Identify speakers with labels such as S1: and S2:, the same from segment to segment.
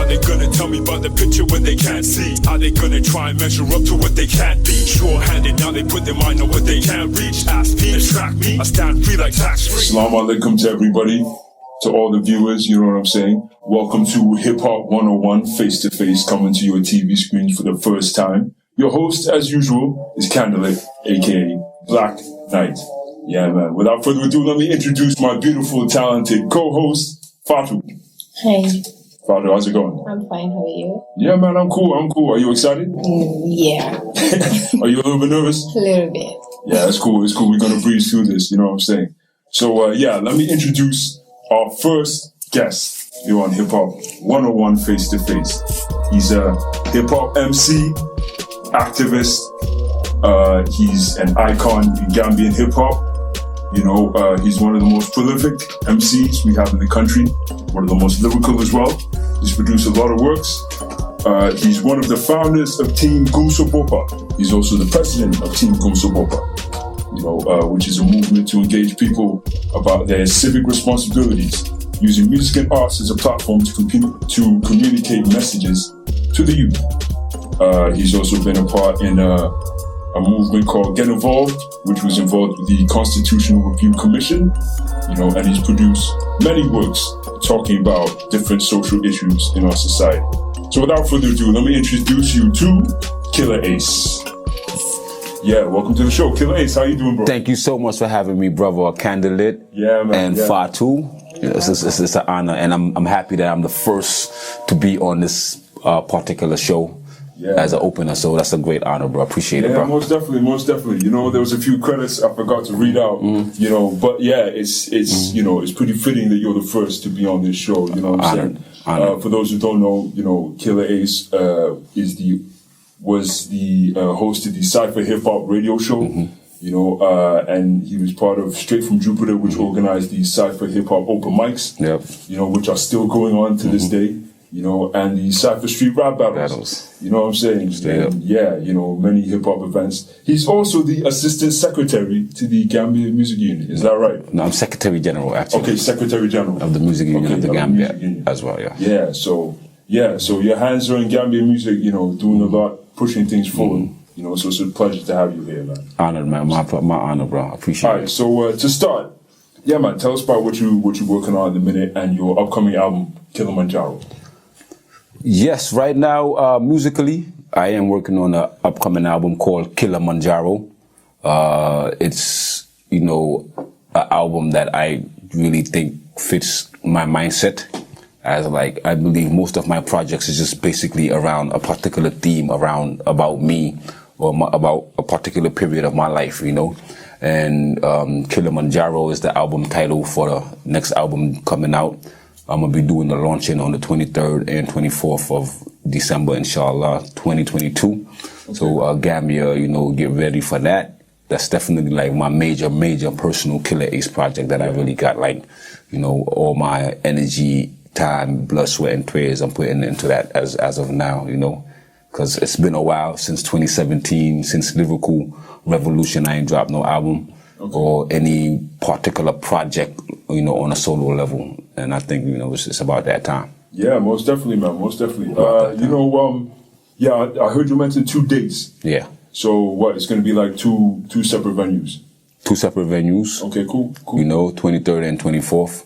S1: they gonna tell me about the picture when they can't see? How they gonna try and measure up to what they can't be? Sure-handed, now they put their mind on what they can't reach. Ask me, distract me, I stand free like tax-free.
S2: Assalamu alaikum to everybody, to all the viewers, you know what I'm saying? Welcome to Hip Hop 101 Face to Face, coming to your TV screens for the first time. Your host, as usual, is Kandalit, aka Black Knight. Yeah, man. Without further ado, let me introduce my beautiful, talented co-host, Fatou.
S3: Hey.
S2: Fatou, how's it going?
S3: I'm fine, how are you?
S2: Yeah, man, I'm cool. Are you excited?
S3: Yeah.
S2: Are you a little bit nervous?
S3: A little bit.
S2: Yeah, it's cool. We're going to breeze through this, you know what I'm saying? So, let me introduce our first guest here on Hip Hop 101 Face to Face. He's a hip hop MC, activist. He's an icon in Gambian hip hop. You know, he's one of the most prolific MCs we have in the country. One of the most lyrical as well. He's produced a lot of works. He's one of the founders of Team Gumsobopa. He's also the president of Team Gumsobopa. You know, which is a movement to engage people about their civic responsibilities, using music and arts as a platform to communicate messages to the youth. He's also been a part in a movement called Get Involved, which was involved with the Constitutional Review Commission, you know, and he's produced many works talking about different social issues in our society. So without further ado, let me introduce you to Killa Ace. Yeah, welcome to the show. Killa Ace, how you doing, bro?
S4: Thank you so much for having me, brother. Kandalit and Fatou. It's an honor, and I'm happy that I'm the first to be on this particular show. Yeah. As an opener, so that's a great honor, bro. Appreciate it, bro.
S2: Most definitely. You know, there was a few credits I forgot to read out. You know, but yeah, it's you know, it's pretty fitting that you're the first to be on this show. You know what I'm saying? For those who don't know, you know, Killa Ace was the host of the Cypher Hip Hop radio show. You know, and he was part of Straight from Jupiter, which organized the Cypher Hip Hop open mics. Yep. You know, which are still going on to this day. You know, and the Cypher Street Rap Battles. You know what I'm saying? Yeah, you know, many hip-hop events. He's also the Assistant Secretary to the Gambia Music Union. Is that right?
S4: No, I'm Secretary General, actually.
S2: Okay, Secretary General.
S4: Of the Music Union of the Gambia as well, yeah. So your hands are in Gambia music, you know, doing a lot, pushing things forward. You know, so it's a pleasure to have you here, man. Honored, man. My honor, bro. I appreciate it.
S2: All right, so to start, yeah, man, tell us about what you're working on in a minute and your upcoming album, Kilimanjaro.
S4: Yes, right now, musically, I am working on an upcoming album called Kilimanjaro. It's, you know, an album that I really think fits my mindset. As like, I believe most of my projects is just basically around a particular theme, about me, or about a particular period of my life, you know. And Kilimanjaro is the album title for the next album coming out. I'm going to be doing the launching on the 23rd and 24th of December, inshallah, 2022. Okay. So, Gambia, you know, get ready for that. That's definitely like my major personal Killa Ace project that I really got, like, you know, all my energy, time, blood, sweat, and prayers I'm putting into that as of now, you know. Because it's been a while since 2017, since Lyrical Revolution, I ain't dropped no album. Okay. Or any particular project, you know, on a solo level. And I think, you know, it's about that time.
S2: Yeah, most definitely, man. Most definitely. You know, I heard you mention 2 dates.
S4: Yeah.
S2: So what, it's going to be like two separate venues?
S4: 2 separate venues.
S2: Okay, cool.
S4: You know, 23rd and 24th.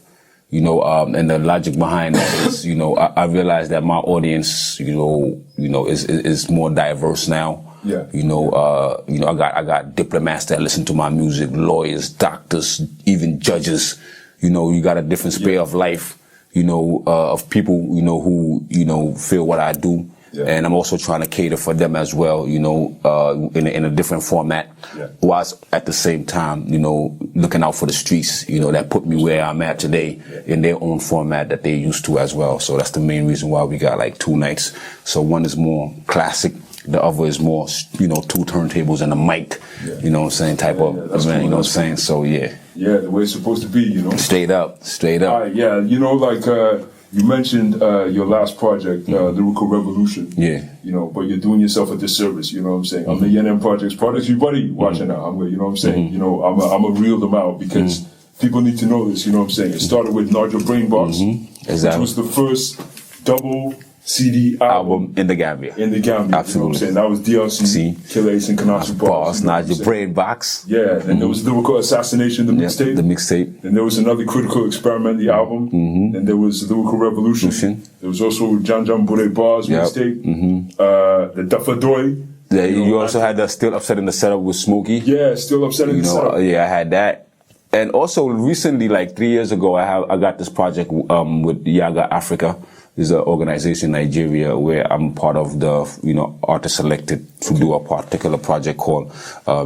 S4: You know, and the logic behind that is, you know, I realize that my audience, you know, is more diverse now.
S2: Yeah.
S4: You know, I got diplomats that listen to my music, lawyers, doctors, even judges. You know, you got a different sphere of life, you know, of people, you know, who, you know, feel what I do. Yeah. And I'm also trying to cater for them as well, you know, in a different format. Yeah. Whilst at the same time, you know, looking out for the streets, you know, that put me where I'm at today in their own format that they're used to as well. So that's the main reason why we got like 2 nights. So one is more classic. The other is more, you know, 2 turntables and a mic, you know what I'm saying, type of event, cool. You know what I'm saying? So, yeah.
S2: Yeah, the way it's supposed to be, you know?
S4: Straight up.
S2: Yeah, you know, like, you mentioned your last project, Lyrical Revolution.
S4: Yeah.
S2: You know, but you're doing yourself a disservice, you know what I'm saying? I'm the YNM projects you buddy watching now. You know what I'm saying? You know, I'm a reel them out because people need to know this, you know what I'm saying? It started with Nigel Brainbox,
S4: exactly.
S2: which was the first double CD album
S4: in the Gambia.
S2: in the Gambia.
S4: Absolutely.
S2: You know what I'm saying? That was DLC, Killa Ace and Kandalit
S4: Boss, not your brain box.
S2: Yeah, then there was Lyrical Assassination, the mixtape.
S4: The mixtape.
S2: Then there was another Critical Experiment, the album. Then there was Lyrical Revolution. There was also Jan Bure Bars mixtape. The Duffadoy.
S4: Yeah, you also had the Still Upsetting the Setup with Smokey.
S2: Yeah, Still Upsetting the Setup.
S4: Yeah, I had that. And also recently, like 3 years ago, I got this project with Yaga Africa. There's an organization in Nigeria where I'm part of the, artists selected to do a particular project called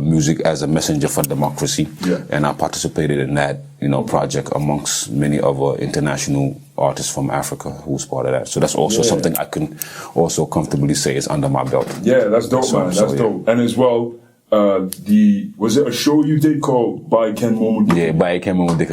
S4: Music as a Messenger for Democracy.
S2: Yeah.
S4: And I participated in that, project amongst many other international artists from Africa who was part of that. So that's also something I can also comfortably say is under my belt.
S2: Yeah, that's dope, man. That's dope. And as well, was it a show you did called By Ken Momo?
S4: Yeah, By Ken Momo.
S2: Yeah.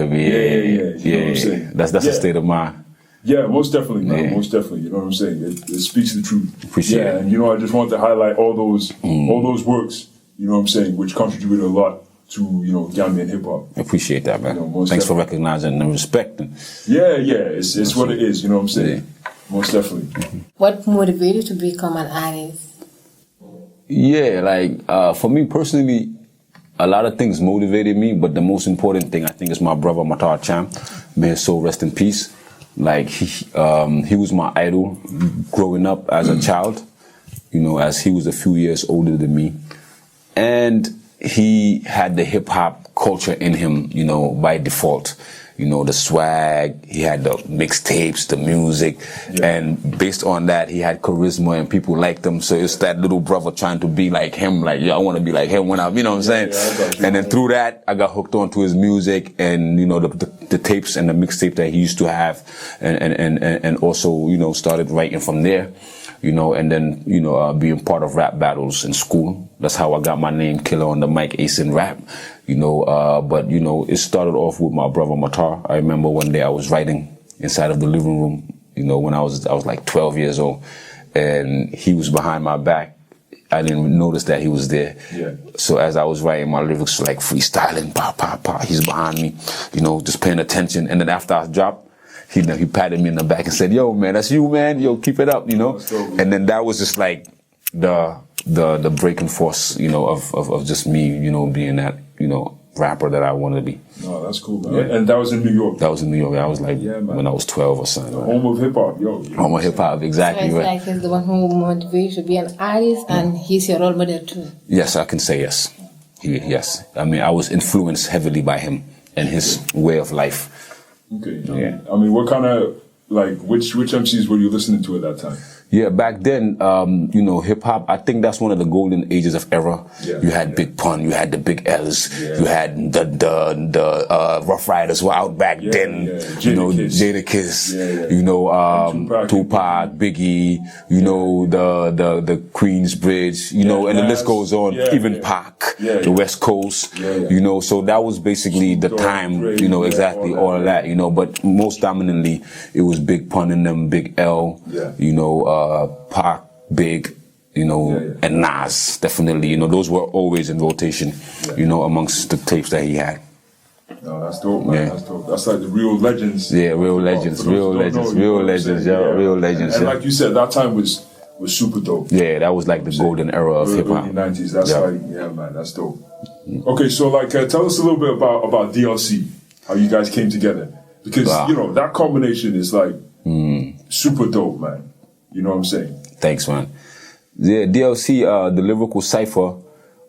S2: You know what I'm saying?
S4: That's a state of mind.
S2: Yeah, most definitely, man. Most definitely. You know what I'm saying? It speaks the truth.
S4: Appreciate it.
S2: And I just wanted to highlight all those works, you know what I'm saying, which contributed a lot to, Gambian hip hop.
S4: Appreciate that, man. Thanks for recognizing and respecting.
S2: Yeah. It's what it is, you know what I'm saying? Yeah. Most definitely.
S3: What motivated you to become an artist?
S4: Yeah, for me personally, a lot of things motivated me, but the most important thing I think is my brother Matar Cham. May his soul rest in peace. Like he was my idol growing up as a child, as he was a few years older than me. And he had the hip hop culture in him, by default. The swag, he had the mixtapes, the music, and based on that, he had charisma and people liked him. So it's that little brother trying to be like him, like, I want to be like him when you know what I'm saying? And then through that, I got hooked onto his music and, the tapes and the mixtape that he used to have and also, started writing from there. And then, being part of rap battles in school. That's how I got my name, Killa on the mic, Ace in rap. But it started off with my brother Matar. I remember one day I was writing inside of the living room, when I was like 12 years old, and he was behind my back. I didn't notice that he was there. Yeah. So as I was writing my lyrics, like freestyling, he's behind me, just paying attention. And then after I dropped, he patted me in the back and said, "Yo, man, that's you, man. Yo, keep it up, And then that was just like the breaking force, of just me, being that, rapper that I wanted to be.
S2: No, that's cool, man. Yeah. And that was in New York?
S4: That was in New York. I was like, when I was 12 or something.
S2: Home of hip hop, yo.
S4: Home of hip hop, exactly.
S3: So it's like he's the one who motivates you to be an artist and he's your role model too.
S4: Yes, I can say yes. Yes. I mean, I was influenced heavily by him and his way of life.
S2: Okay. Yeah. I mean, what kind of, which MCs were you listening to at that time?
S4: Yeah, back then, hip hop, I think that's one of the golden ages of era. Yeah, you had Big Pun, you had the Big L's, you had the Rough Riders were out back then, Jadakiss, Tupac, Biggie, the Queensbridge, and the list goes on, even Pac, the West Coast, so that was basically the time, exactly all of that, but most dominantly, it was Big Pun and them, Big L, Pac, Big, and Nas, definitely. Those were always in rotation, amongst the tapes that he had.
S2: No, that's dope, man. Yeah. That's dope. That's like the real legends.
S4: Yeah, real legends.
S2: And like you said, that time was super dope.
S4: Yeah, that was like the golden era of hip hop.
S2: Early 90s. That's man, that's dope. Okay, so tell us a little bit about DLC, how you guys came together. Because, that combination is like super dope, man. You know what I'm saying?
S4: Thanks, man. Yeah, DLC, the lyrical cipher.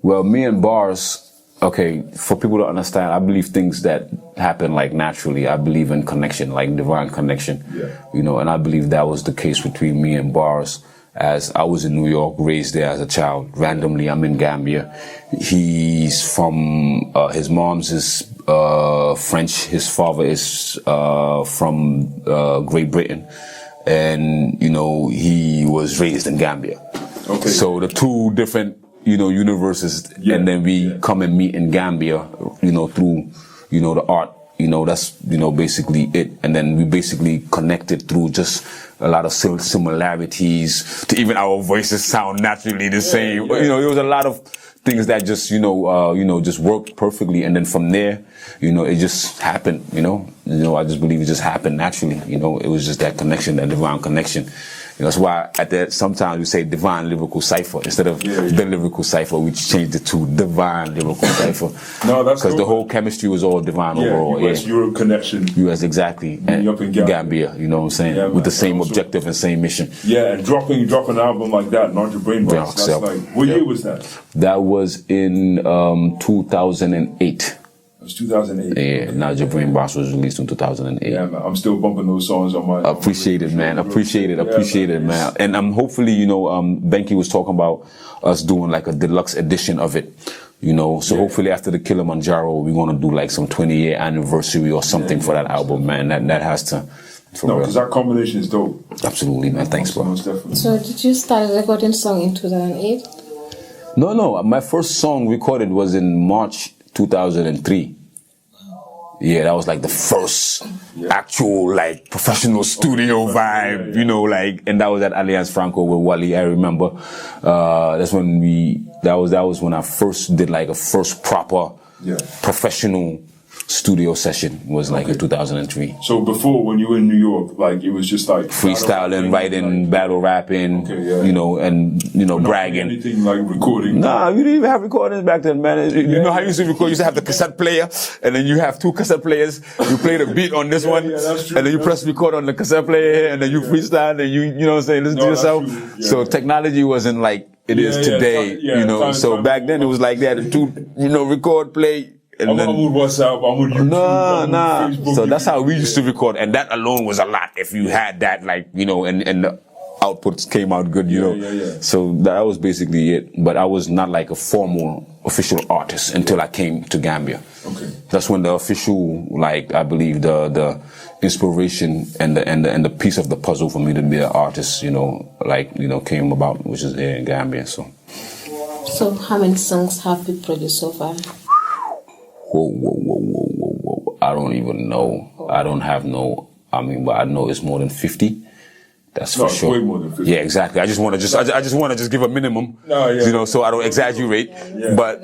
S4: Well, me and Bars, okay, for people to understand, I believe things that happen like naturally. I believe in connection, like divine connection. Yeah. And I believe that was the case between me and Bars. As I was in New York, raised there as a child. Randomly, I'm in Gambia. He's from, his mom's is French. His father is from Great Britain. And, he was raised in Gambia. Okay. So the two different, universes, and then we come and meet in Gambia, through, the art, that's, basically it. And then we basically connected through just a lot of similarities to even our voices sound naturally the same. There was a lot of things that just, just worked perfectly. And then from there, it just happened, I just believe it just happened naturally. It was just that connection, that divine connection. know, that's why sometimes we say divine lyrical cipher instead of the lyrical cipher. We changed it to divine lyrical cipher.
S2: No, that's
S4: because the whole chemistry was all divine overall.
S2: US-Europe connection.
S4: US, exactly. And
S2: up in
S4: Gambia, you know what I'm saying?
S2: Yeah,
S4: with the same objective and same mission.
S2: Yeah, and dropping an album like that, Not Your Brain Box. That's like, what year was that?
S4: That was in 2008.
S2: It was 2008.
S4: Yeah, Now Your Brain Box was released in 2008.
S2: Yeah, man, I'm still bumping those songs on my...
S4: Appreciate it, man. Appreciate it, man. And I'm hopefully, you know, Benky was talking about us doing like a deluxe edition of it. You know, so hopefully after the Kilimanjaro, we're going to do like some 20-year anniversary or something for that album, man. That has to...
S2: No, because that combination is dope.
S4: Absolutely, man. Thanks, bro.
S2: Most definitely.
S3: So did you start recording song in 2008?
S4: No. My first song recorded was in March 2003. Yeah, that was like the first actual like professional studio vibe, you know, like, and that was at Alliance Franco with Wally. I remember. That was when I first did like a first proper professional studio session was like in 2003.
S2: So before, when you were in New York, like it was just like
S4: freestyling, writing, battle rapping, you know, and you know, bragging.
S2: Anything like recording?
S4: Nah, we didn't even have recordings back then, man. You know how you used to record? You used to have the cassette player, and then you have two cassette players. You play the beat on this one, and then you press record on the cassette player, and then you freestyle, and you know what I'm saying, listen to yourself. So technology wasn't like it is today, you know. So back then it was like that, record, play. And
S2: I'm on WhatsApp, I'm on YouTube, I'm on Facebook.
S4: So that's how we used to record, and that alone was a lot. If you had that, like, you know, and the outputs came out good, you know. So that was basically it. But I was not like a formal official artist until I came to Gambia.
S2: Okay.
S4: That's when the official, like, I believe the inspiration and the piece of the puzzle for me to be an artist, you know, like, you know, came about, which is here in Gambia. So
S3: how many songs have you produced so far?
S4: Whoa. I don't even know. I don't have but I know it's more than 50. That's for sure.
S2: Way more than 50.
S4: Yeah, exactly. I just want to give a minimum. You know, so I don't exaggerate. But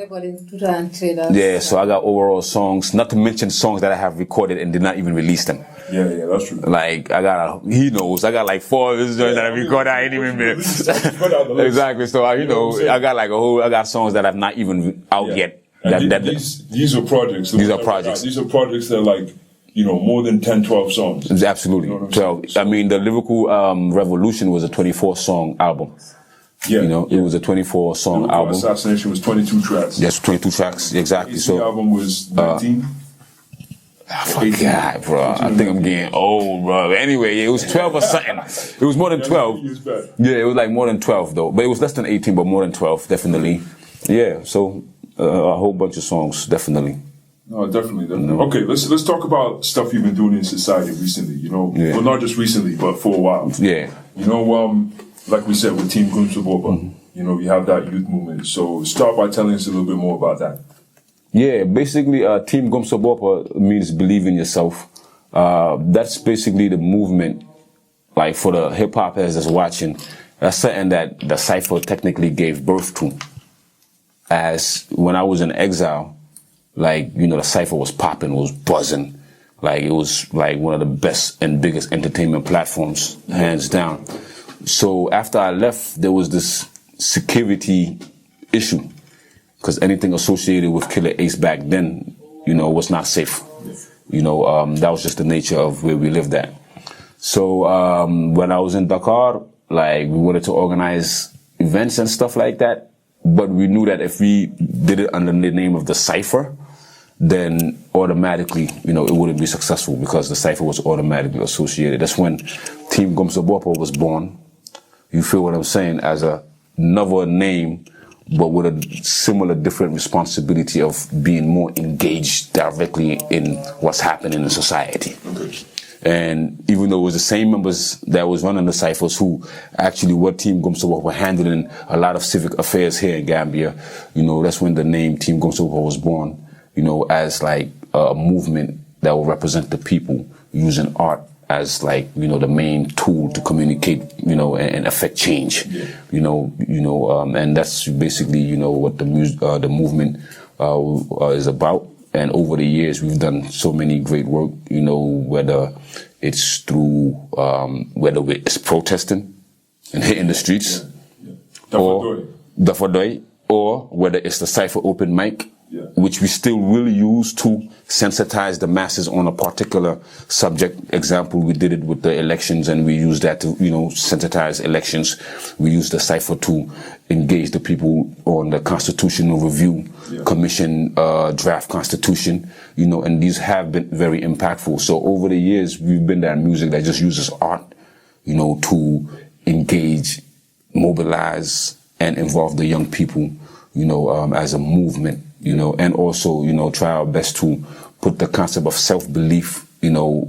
S4: so I got overall songs, not to mention songs that I have recorded and did not even release them.
S2: Yeah, that's true.
S4: Like I got like 4 of his joints that I recorded. I ain't even been exactly. So I got songs that have not even out yet.
S2: These are projects. These are projects that are like, you know, more than 10, 12 songs.
S4: Absolutely. You know 12. I mean, the Lyrical Revolution was a 24-song album.
S2: Yeah.
S4: You know, it was a 24-song album.
S2: Assassination was 22 tracks.
S4: Yes, 22 tracks, exactly.
S2: So the album was 19.
S4: I forgot, bro. I think I'm getting old, bro. Anyway, it was 12 or something. It was more than 12. Yeah, it was like more than 12, though. But it was less than 18, but more than 12, definitely. Yeah, so... a whole bunch of songs, definitely.
S2: No, definitely. Okay, let's talk about stuff you've been doing in society recently. You know, well, not just recently, but for a while.
S4: Yeah.
S2: You know, like we said with Team Gumsaboba, you know, we have that youth movement. So start by telling us a little bit more about that.
S4: Yeah, basically, Team Gumsaboba means believe in yourself. That's basically the movement, like for the hip hop heads that's watching. That's something that the cipher technically gave birth to. As when I was in exile, like, you know, the cipher was popping, was buzzing. Like, it was like one of the best and biggest entertainment platforms, hands down. So after I left, there was this security issue. Because anything associated with Killa Ace back then, you know, was not safe. You know, that was just the nature of where we lived at. So when I was in Dakar, like, we wanted to organize events and stuff like that. But we knew that if we did it under the name of the cipher, then automatically, you know, it wouldn't be successful because the cipher was automatically associated. That's when Team Gumsaboba was born. You feel what I'm saying? As another name, but with a similar, different responsibility of being more engaged directly in what's happening in society.
S2: Okay.
S4: And even though it was the same members that was running the ciphers who actually were Team Gumsaboba were handling a lot of civic affairs here in Gambia, you know, that's when the name Team Gumsaboba was born, you know, as like a movement that will represent the people using art as like, you know, the main tool to communicate, you know, and affect change, you know, and that's basically, you know, what the movement is about. And over the years, we've done so many great work, you know, whether it's through, whether it's protesting, and hitting the streets.
S2: Dafadoy.
S4: Dafadoy, or whether it's the Cypher open mic, which we still will use to sensitize the masses on a particular subject. Example, we did it with the elections, and we used that to, sensitize elections. We used the Cypher to engage the people on the Constitutional Review Commission, draft Constitution, and these have been very impactful. So over the years, we've been that music that just uses art, to engage, mobilize, and involve the young people, as a movement, and also, try our best to put the concept of self-belief,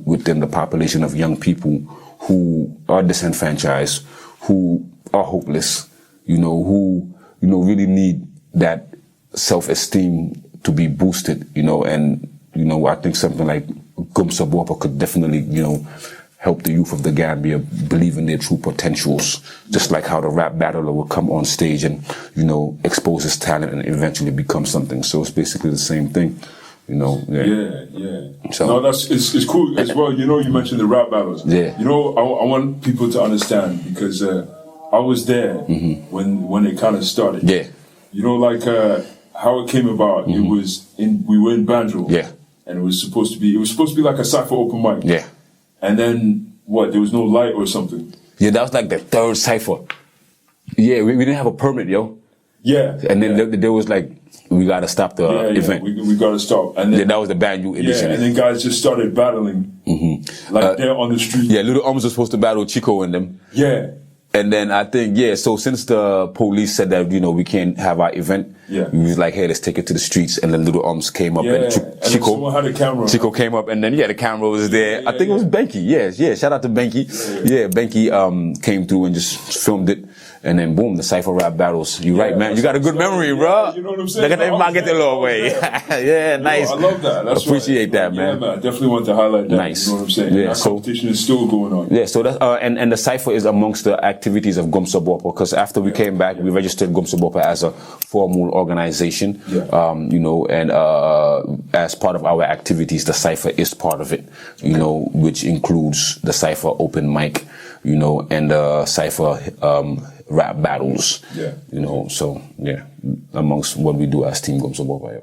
S4: within the population of young people who are disenfranchised, who are hopeless, who, really need that self-esteem to be boosted, and, I think something like Gumsa Boppa could definitely, help the youth of the Gambia believe in their true potentials, just like how the rap battler will come on stage and, expose his talent and eventually become something. So it's basically the same thing,
S2: So, no, it's cool as well. You mentioned the rap battles.
S4: Yeah.
S2: I want people to understand because I was there when it kind of started.
S4: Yeah.
S2: How it came about. It was we were in Banjo.
S4: Yeah.
S2: And it was supposed to be like a Cypher open mic.
S4: Yeah.
S2: And then, there was no light or something?
S4: Yeah, that was like the third Cypher. Yeah, we didn't have a permit, yo.
S2: Yeah.
S4: And then there was like, we gotta stop the event.
S2: We gotta stop. And then,
S4: that was the Banjo edition.
S2: Yeah, and then guys just started battling. They're on the street.
S4: Yeah, Little Arms was supposed to battle Chico and them.
S2: Yeah.
S4: And then I think, so since the police said that, we can't have our event, we was like, hey, let's take it to the streets. And then Little Arms came up and Chico,
S2: someone had a camera.
S4: Chico came up and then, the camera was there. I think it was Benki. Yeah. Shout out to Benki. Yeah, Benki, came through and just filmed it. And then boom, the Cypher rap battles. You're right, man. You got a good memory, bro.
S2: You know what I'm saying?
S4: Get the little way. Yeah, nice.
S2: I love that. That's
S4: appreciate that, man.
S2: Yeah, man. I definitely want to highlight that.
S4: Nice.
S2: You know what I'm saying?
S4: Yeah,
S2: that competition is still going on.
S4: Yeah, so that's, and the Cypher is amongst the activities of Gumsa Boppa, because after we came back, we registered Gumsa Boppa as a formal organization, and as part of our activities, the Cypher is part of it, which includes the Cypher open mic, and the Cypher rap battles, amongst what we do as Team Gumsa Boppa.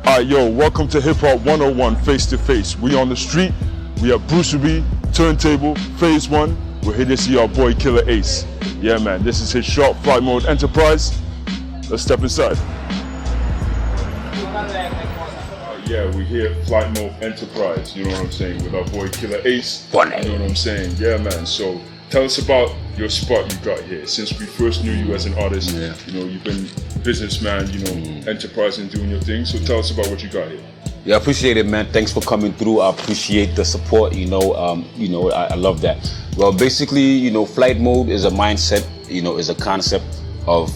S2: Alright, welcome to Hip Hop 101 Face to Face. We on the street, we at Bruceby, Turntable, Phase 1. We're here to see our boy Killa Ace. Yeah, man, this is his shop, Flight Mode Enterprise. Let's step inside. We here at Flight Mode Enterprise, you know what I'm saying, with our boy Killa Ace. You know what I'm saying? Yeah, man, so tell us about your spot you got here. Since we first knew you as an artist, you've been businessman, enterprising, doing your thing. So tell us about what you got here.
S4: Yeah, I appreciate it, man. Thanks for coming through. I appreciate the support. I love that. Well, basically, Flight Mode is a mindset. Is a concept of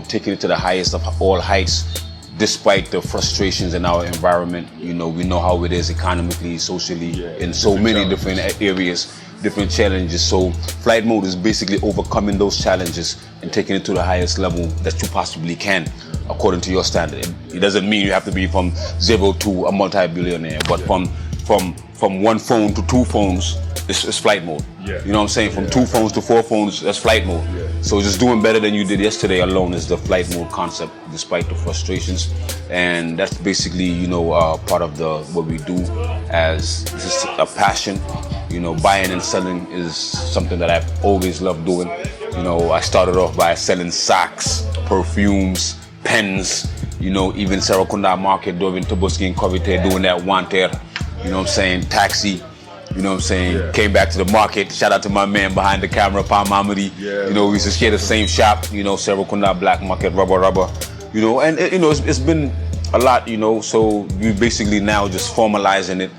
S4: taking it to the highest of all heights, despite the frustrations in our environment. We know how it is economically, socially, in so many different areas, different challenges. So Flight Mode is basically overcoming those challenges and taking it to the highest level that you possibly can, according to your standard. It doesn't mean you have to be from 0 to a multi-billionaire, but from one phone to 2 phones, it's Flight Mode. You know what I'm saying? From 2 phones to 4 phones, that's Flight Mode. So just doing better than you did yesterday alone is the Flight Mode concept, despite the frustrations. And that's basically, part of what we do as just a passion. Buying and selling is something that I've always loved doing. I started off by selling socks, perfumes, pens, even Serakunda Market, Dovin Toboski and Covite doing that wanted, taxi. Came back to the market. Shout out to my man behind the camera, Pa Mamadi. We used to share the same shop, Serakunda Black Market, rubber. And it's been a lot, so we basically now just formalizing it.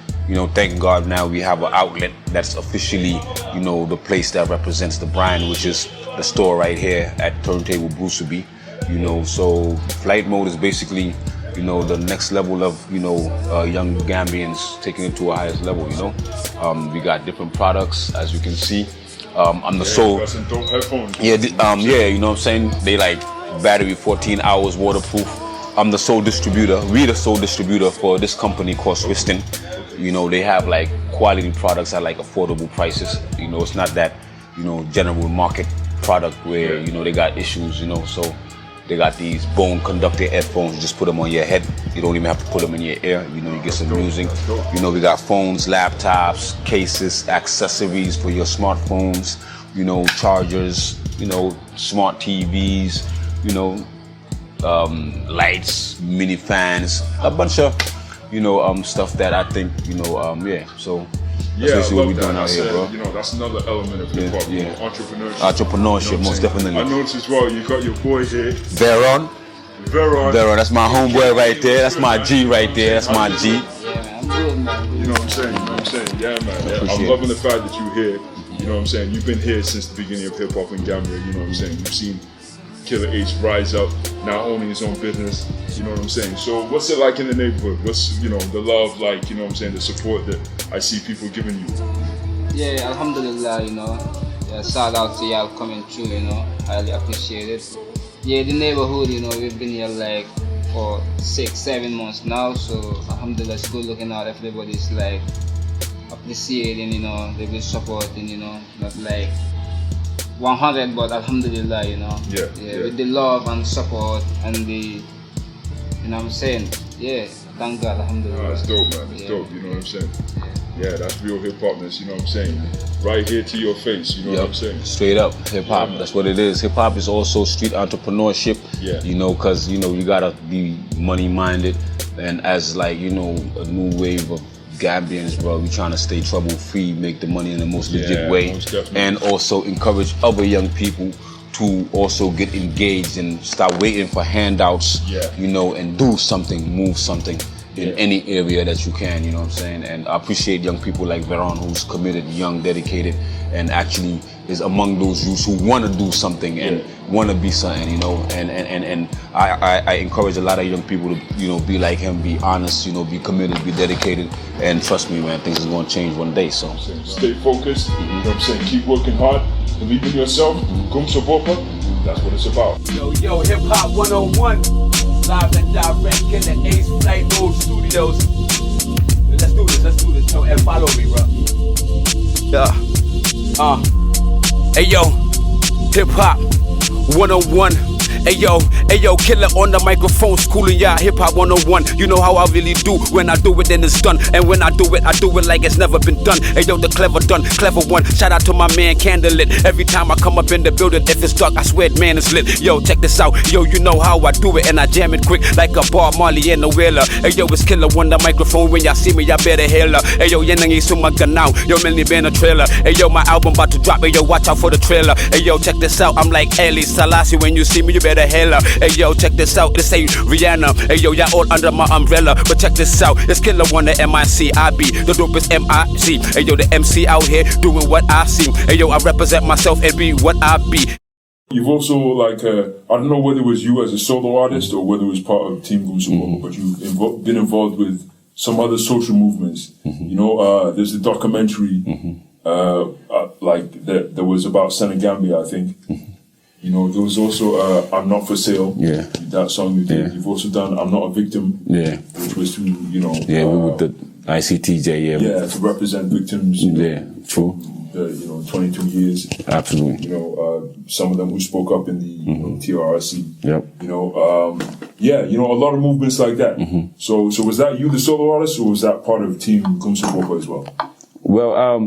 S4: Thank God now we have an outlet that's officially, the place that represents the brand, which is the store right here at Turntable Bruceby. So Flight Mode is basically, the next level of, young Gambians taking it to a highest level, we got different products, as you can see. I'm the sole.
S2: Got some dope headphones.
S4: You know what I'm saying? They like battery 14 hours waterproof. I'm the sole distributor. We're the sole distributor for this company called Swiston. They have like quality products at like affordable prices. It's not that, general market product where, you know, they got issues, you know, so they got these bone conductor headphones. You just put them on your head. You don't even have to put them in your ear. You know, you get some music. You know, we got phones, laptops, cases, accessories for your smartphones, you know, chargers, you know, smart TVs, you know, lights, mini fans, a bunch of, you know, stuff that I think, you know, yeah, so.
S2: Yeah,
S4: that's
S2: I
S4: what
S2: love
S4: we're doing out here, bro.
S2: You know, that's another element of hip hop, you know, entrepreneurship.
S4: Entrepreneurship,
S2: you know
S4: most definitely.
S2: I noticed as well, you got your boy here.
S4: Veron, that's my homeboy right there. That's my G right there. That's my G.
S3: Yeah, man, I'm good, man.
S2: You know what I'm saying? You know what I'm saying? Yeah, man. Yeah. I'm loving the fact that you're here. You know what I'm saying? You've been here since the beginning of hip hop in Gambia. You know what I'm saying? You've seen Killa Ace rise up, now owning his own business. You know what I'm saying? So what's it like in the neighborhood? What's, you know, the love like, you know what I'm saying, the support that I see people giving you?
S5: Yeah, alhamdulillah, you know. Yeah, shout out to y'all coming through, you know. Highly appreciate it. Yeah, the neighborhood, you know, we've been here like for 6-7 months now, so alhamdulillah, it's good looking out. Everybody's like appreciating, you know, they've been supporting, you know, not like 100, but alhamdulillah, you know.
S2: Yeah.
S5: With the love and support and the, you know what I'm saying? Yeah, thank God, alhamdulillah.
S2: That's dope, man. That's dope, you know what I'm saying? Yeah, that's real hip hopness, you know what I'm saying? Right here to your face, you know what I'm saying?
S4: Straight up, hip hop, that's what it is. Hip hop is also street entrepreneurship, you know, because, you know, you gotta be money minded. And as like, you know, a new wave of Gambians, bro, we trying to stay trouble free, make the money in the most legit way, and also encourage other young people to also get engaged and start waiting for handouts, you know, and do something, move something in any area that you can, you know what I'm saying? And I appreciate young people like Veron, who's committed, young, dedicated, and actually is among those youths who want to do something and want to be something, you know. And I encourage a lot of young people to, you know, be like him, be honest, you know, be committed, be dedicated, and trust me, man, things is going to change one day. So
S2: stay focused, you know what I'm saying? Keep working hard, believe in yourself, Gumsa Bopa, that's what it's about.
S6: Yo, Hip Hop 101, live and direct in the Ace Flight Mode Studios. Let's do this, and follow me, bro. Hey yo, Hip Hop 101. Hey yo, Killa on the microphone, schooling y'all Hip Hop 101. You know how I really do. When I do it, then it's done. And when I do it like it's never been done. Hey yo, the clever one. Shout out to my man Kandalit. Every time I come up in the building, if it's dark, I swear, man, it's lit. Yo, check this out. Yo, you know how I do it, and I jam it quick like a Bob Marley and a Wheeler. Hey yo, it's Killa on the microphone. When y'all see me, y'all better hail her. Hey yo, yenangi sumaga now. Yo, many been a trailer. Hey yo, my album about to drop. Hey yo, watch out for the trailer. Hey yo, check this out. I'm like Ali Selassie. When you see me, you better hail her. Hey yo, check this out. This ain't Rihanna. Hey yo, y'all all under my umbrella. But check this out. It's Killa on the MIC. I be the dopest MIC. Hey yo, the MC out here doing what I see. Hey yo, I represent myself and be what I be.
S2: You've also, like, I don't know whether it was you as a solo artist or whether it was part of Team Gumsa, but you've been involved with some other social movements. You know, there's a documentary, like, that was about Senegambia, I think. You know, there was also I'm Not For Sale. That song you did. You've also done I'm Not A Victim. Which was to, you know...
S4: with the ICTJ,
S2: to represent victims. You know,
S4: true.
S2: You know, 22 years.
S4: Absolutely.
S2: You know, some of them who spoke up in the you know, TRRC.
S4: You
S2: know, you know, a lot of movements like that. So was that you, the solo artist, or was that part of Team Gumsa Bopa as well?
S4: Well,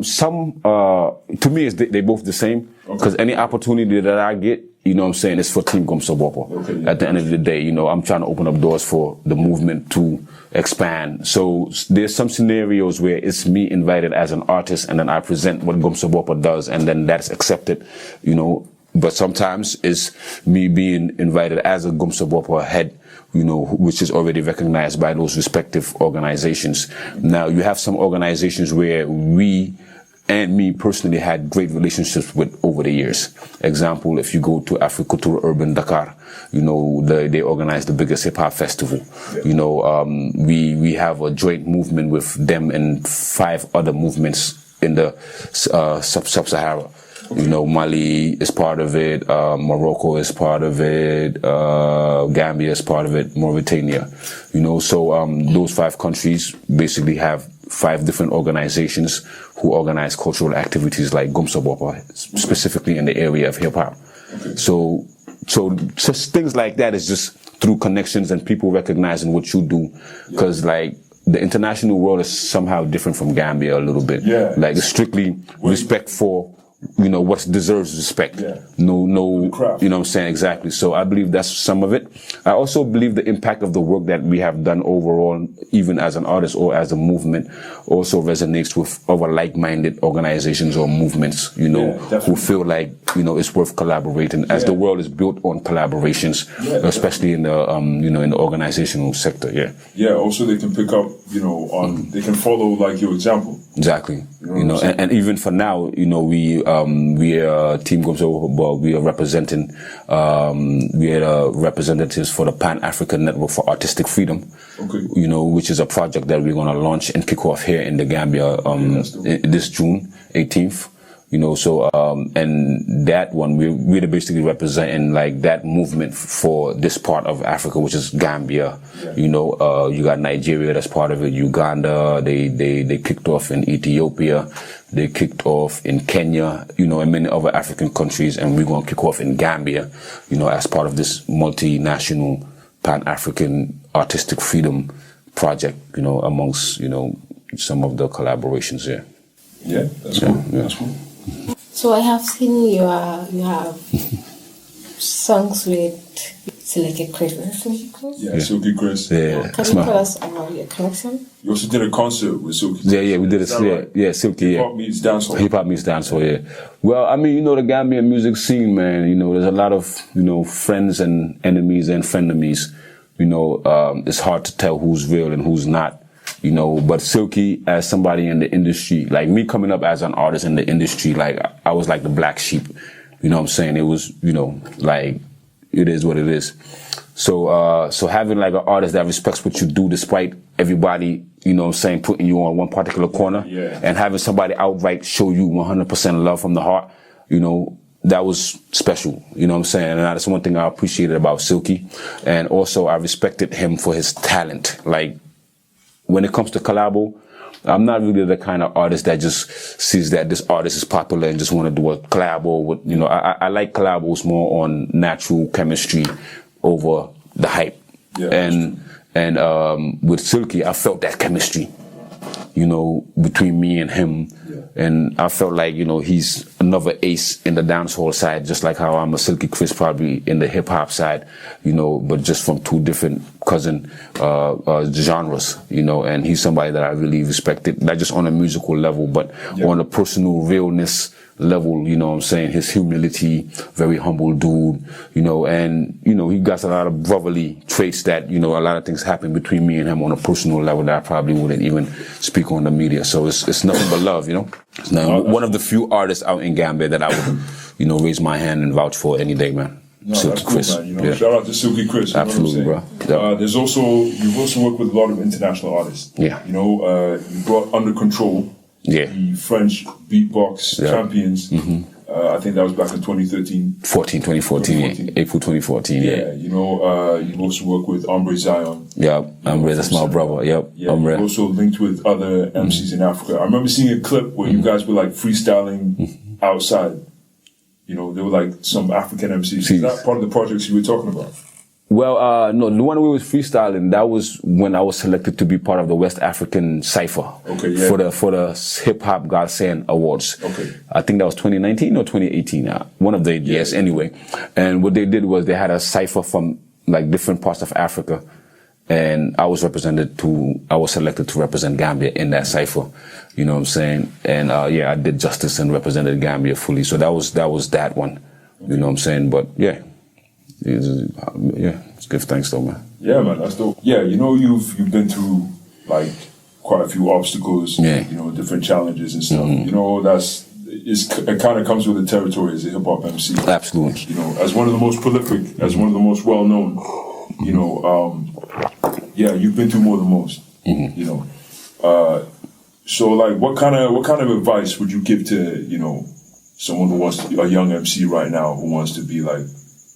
S4: to me, they both the same. Because any opportunity that I get, you know what I'm saying, it's for Team Gumsa Bopa. At the end of the day, you know, I'm trying to open up doors for the movement to expand. So there's some scenarios where it's me invited as an artist and then I present what Gumsa Bopa does and then that's accepted, you know. But sometimes it's me being invited as a Gumsa Bopa head, you know, which is already recognized by those respective organizations. Now, you have some organizations where we and me personally had great relationships with over the years. Example, if you go to Africulture Urban Dakar, you know, they organize the biggest hip hop festival. You know, we have a joint movement with them and 5 other movements in the sub-Sahara. You know, Mali is part of it, Morocco is part of it, Gambia is part of it, Mauritania. You know, so those 5 countries basically have 5 different organizations who organize cultural activities like Gumsa Bopa, specifically in the area of hip hop. So just things like that is just through connections and people recognizing what you do. Because like the international world is somehow different from Gambia a little bit.
S2: Yeah.
S4: Like it's strictly respect for, you know, what deserves respect.
S2: Yeah.
S4: No,
S2: craft.
S4: you know what I'm saying? Exactly. So I believe that's some of it. I also believe the impact of the work that we have done overall, even as an artist or as a movement, also resonates with other like-minded organizations or movements, you know, who feel like, you know, it's worth collaborating as the world is built on collaborations, especially in the, you know, in the organizational sector. Yeah.
S2: Yeah. Also, they can pick up, you know, they can follow like your example.
S4: Exactly. You know, and even for now, you know, we are Team Gomso, we are representing, we are representatives for the Pan-African Network for Artistic Freedom, you know, which is a project that we're going to launch and kick off here in the Gambia, this June 18th. You know, so, and that one, we're basically representing like that movement for this part of Africa, which is Gambia. You know, you got Nigeria that's part of it, Uganda, they kicked off in Ethiopia, they kicked off in Kenya, you know, and many other African countries, and we're going to kick off in Gambia, you know, as part of this multinational Pan-African Artistic Freedom project, you know, amongst, you know, some of the collaborations here.
S2: Yeah, that's cool.
S4: Yeah.
S2: That's cool.
S3: So I have seen you have songs with Silky Chris.
S2: Yeah, Silky Chris.
S4: Yeah.
S3: Can you tell us about your connection?
S2: You also did a concert with Silky Chris.
S4: Yeah, we did it.
S2: Right?
S4: Yeah, Silky.
S2: Hip hop meets dancehall.
S4: Hip hop meets dancehall. Yeah. Well, I mean, you know, the Gambian music scene, man. You know, there's a lot of, you know, friends and enemies and frenemies. You know, it's hard to tell who's real and who's not. You know, but Silky, as somebody in the industry, like me coming up as an artist in the industry, like I was like the black sheep. You know what I'm saying? It was, you know, like it is what it is. So, so having like an artist that respects what you do despite everybody, you know what I'm saying, putting you on one particular corner and having somebody outright show you 100% love from the heart, you know, that was special. You know what I'm saying? And that's one thing I appreciated about Silky. And also I respected him for his talent. Like, when it comes to collabo, I'm not really the kind of artist that just sees that this artist is popular and just want to do a collabo with, you know, I like collabos more on natural chemistry over the hype. Yeah, and with Silky, I felt that chemistry, you know, between me and him. Yeah. And I felt like, you know, he's another ace in the dancehall side, just like how I'm a Silky Chris probably in the hip hop side, you know, but just from two different cousin genres, you know, and he's somebody that I really respected, not just on a musical level, but on a personal realness level, you know what I'm saying? His humility, very humble dude, you know, and, you know, he got a lot of brotherly traits that, you know, a lot of things happen between me and him on a personal level that I probably wouldn't even speak on the media. So it's nothing but love, you know? It's one of the few artists out in Gambia that I would, you know, raise my hand and vouch for any day, man.
S2: No, Silky Chris. Cool, man. You know, shout out to Silky Chris.
S4: Absolutely, bro.
S2: You've also worked with a lot of international artists. Yeah. You know, you brought Under Control. Yeah. The French beatbox champions. Mm-hmm. I think that was back in 2013. 2014.
S4: April 2014,
S2: yeah. You know, you also worked with Ombre Zion.
S4: Yeah, Ombre, that's my brother. Yep,
S2: yeah,
S4: Ombre.
S2: You also linked with other MCs in Africa. I remember seeing a clip where you guys were like freestyling outside. You know, there were like some African MCs. Is that part of the projects you were talking about?
S4: Well, no, the one we was freestyling, that was when I was selected to be part of the West African Cypher.
S2: Okay, yeah.
S4: For the Hip Hop God Send Awards.
S2: Okay.
S4: I think that was 2019 or 2018. One of the years anyway. And what they did was they had a cypher from like different parts of Africa. And I was selected to represent Gambia in that cypher. You know what I'm saying? And, I did justice and represented Gambia fully. So that was that one. You know what I'm saying? But yeah. It's give thanks though, man.
S2: Yeah, man, that's dope. Yeah, you know, you've been through like quite a few obstacles, you know, different challenges and stuff. You know, it kind of comes with the territory as a hip hop MC.
S4: Absolutely.
S2: You know, as one of the most prolific, as one of the most well known, you know, you've been through more than most. You know, so like, what kind of advice would you give to, you know, someone who wants to, a young MC right now who wants to be like,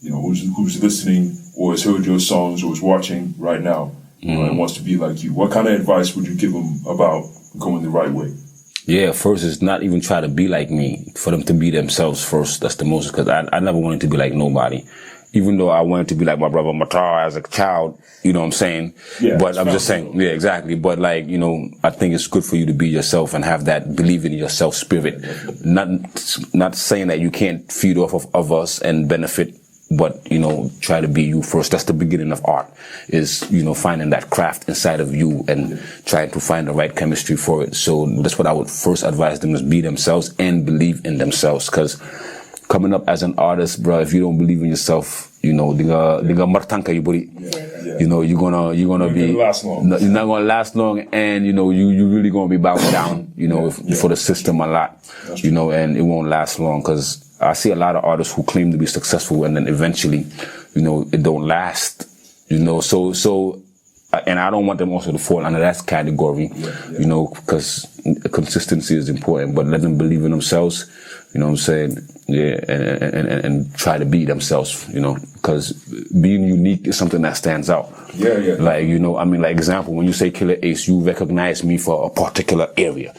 S2: you know, who's listening or has heard your songs or is watching right now, you know, and wants to be like you? What kind of advice would you give them about going the right way?
S4: Yeah, first is not even try to be like me. For them to be themselves first. That's the most, because I never wanted to be like nobody. Even though I wanted to be like my brother Matar as a child, you know what I'm saying? Yeah, but I'm just saying, yeah, exactly. But like, you know, I think it's good for you to be yourself and have that believe in yourself spirit. Not saying that you can't feed off of us and benefit, but, you know, try to be you first. That's the beginning of art, is, you know, finding that craft inside of you and trying to find the right chemistry for it. So that's what I would first advise them, is be themselves and believe in themselves. Because coming up as an artist, bro, if you don't believe in yourself, you know, dinga martanka you body. You know, you're gonna be, you're not gonna last long, and you know, you really gonna be bowing down, you know, for the system a lot, you know, and it won't last long, because I see a lot of artists who claim to be successful and then eventually, you know, it don't last, you know, so, and I don't want them also to fall under that category, you know, because consistency is important, but let them believe in themselves, you know what I'm saying? Yeah, and try to be themselves, you know, because being unique is something that stands out. Yeah. Like, you know, I mean, like example, when you say Killa Ace, you recognize me for a particular area.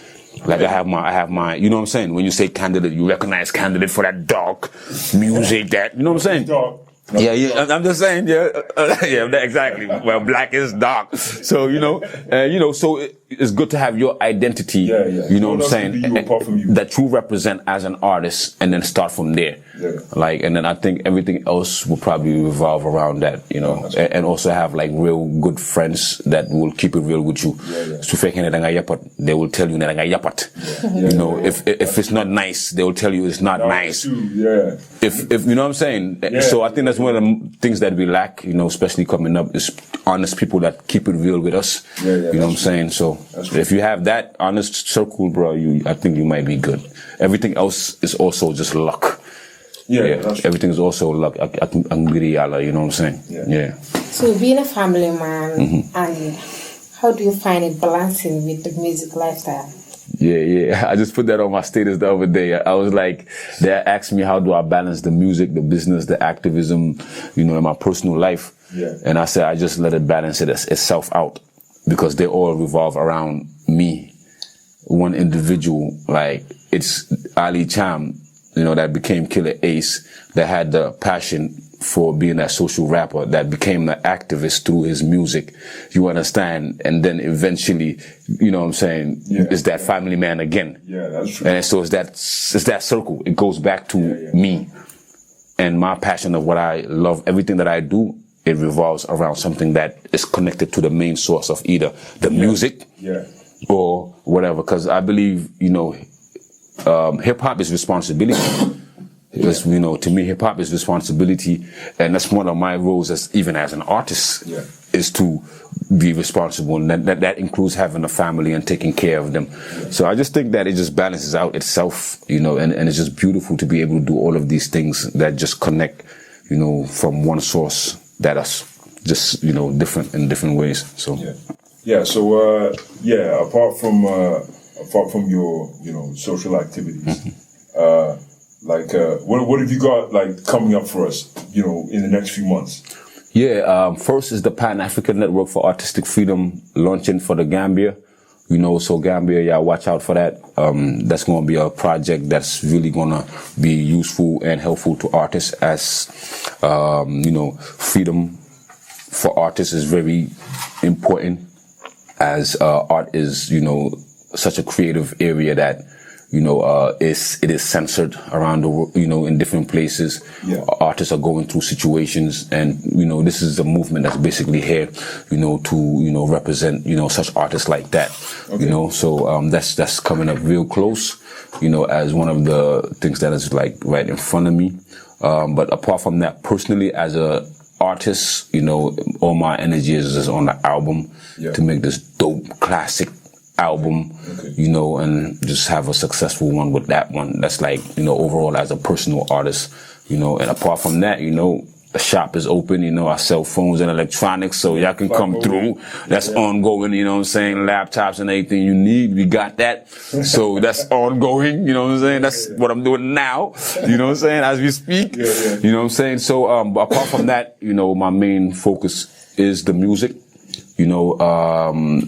S4: Like I have my, you know what I'm saying? When you say Kandalit, you recognize Kandalit for that dark music, that, you know what I'm saying? Dark. Yeah, I'm just saying, exactly. Well, black is dark. So, you know, so it's good to have your identity, you know what I'm saying? That you represent as an artist, and then start from there. Like, and then I think everything else will probably revolve around that, you know, and also have like real good friends that will keep it real with you. They will tell you that you know, if it's not nice, they will tell you it's not nice. If you know what I'm saying? So I think that's one of the things that we lack, you know, especially coming up, is honest people that keep it real with us. You know what I'm saying? So if you have that honest circle, bro, I think you might be good. Everything else is also just luck. Everything is also luck. I'm you know what I'm saying? Yeah.
S3: So being a family man, and how do you find it balancing with the music lifestyle?
S4: Yeah. I just put that on my status the other day. I was like, they asked me, how do I balance the music, the business, the activism, you know, in my personal life? And I said, I just let it balance itself out, because they all revolve around me, one individual. Like, it's Ali Cham, you know, that became Killa Ace, that had the passion for being a social rapper, that became an activist through his music, you understand? And then eventually, you know what I'm saying, is that family man again. That's true. And so it's that circle. It goes back to me and my passion of what I love. Everything that I do, it revolves around something that is connected to the main source of either the music or whatever. Because I believe, you know, hip-hop is responsibility. Because, you know, to me, hip-hop is responsibility, and that's one of my roles even as an artist, is to be responsible, and that includes having a family and taking care of them. So I just think that it just balances out itself, you know, and it's just beautiful to be able to do all of these things that just connect, you know, from one source that are just, you know, different in different ways. So
S2: So apart from your, you know, social activities, what have you got like coming up for us, you know, in the next few months?
S4: First is the Pan-African Network for Artistic Freedom launching for the Gambia. You know, so Gambia, watch out for that. That's going to be a project that's really going to be useful and helpful to artists, as, you know, freedom for artists is very important, as art is, you know, such a creative area that, you know, it is censored around the world, you know, in different places. Artists are going through situations, and, you know, this is a movement that's basically here, you know, to, you know, represent, you know, such artists like that, you know, so, that's coming up real close, you know, as one of the things that is like right in front of me. But apart from that, personally, as a artist, you know, all my energy is on the album to make this dope classic album, you know, and just have a successful one with that one. That's like, you know, overall as a personal artist, you know, and apart from that, you know, the shop is open, you know, I sell phones and electronics, so y'all can come through. That's ongoing, you know what I'm saying? Laptops and anything you need, we got that. So that's ongoing, you know what I'm saying? That's what I'm doing now, you know what I'm saying, as we speak, you know what I'm saying? So, apart from that, you know, my main focus is the music, you know,